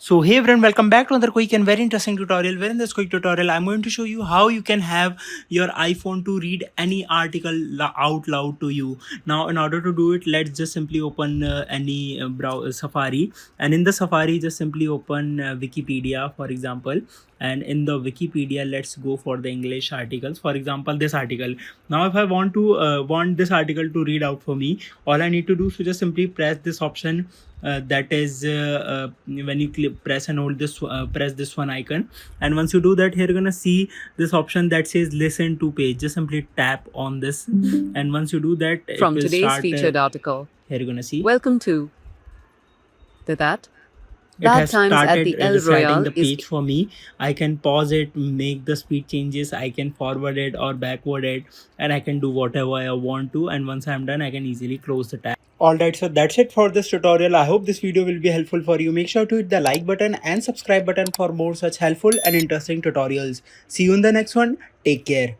So hey everyone, welcome back to another quick and very interesting tutorial. Where in this quick tutorial, I'm going to show you how you can have your iPhone to read any article out loud to you. Now, in order to do it, let's just simply open any browser Safari, and in the Safari, just simply open Wikipedia, for example. And in the Wikipedia, let's go for the English articles. For example, this article. Now, if I want this article to read out for me, all I need to do is to just simply press this option that is when you press and hold this press this one icon, and once you do that, here you're gonna see this option that says listen to page. Just simply tap on this, and once you do that, it From will today's start featured article. here you're gonna see Welcome to that. it Bad has times at started the El reciting Royale the is page for me. I can pause it, make the speed changes, I can forward it or backward it, and I can do whatever I want to, and once I'm done, I can easily close the tab. Alright, so that's it for this tutorial. I hope this video will be helpful for you. Make sure to hit the like button and subscribe button for more such helpful and interesting tutorials. See you in the next one. Take care.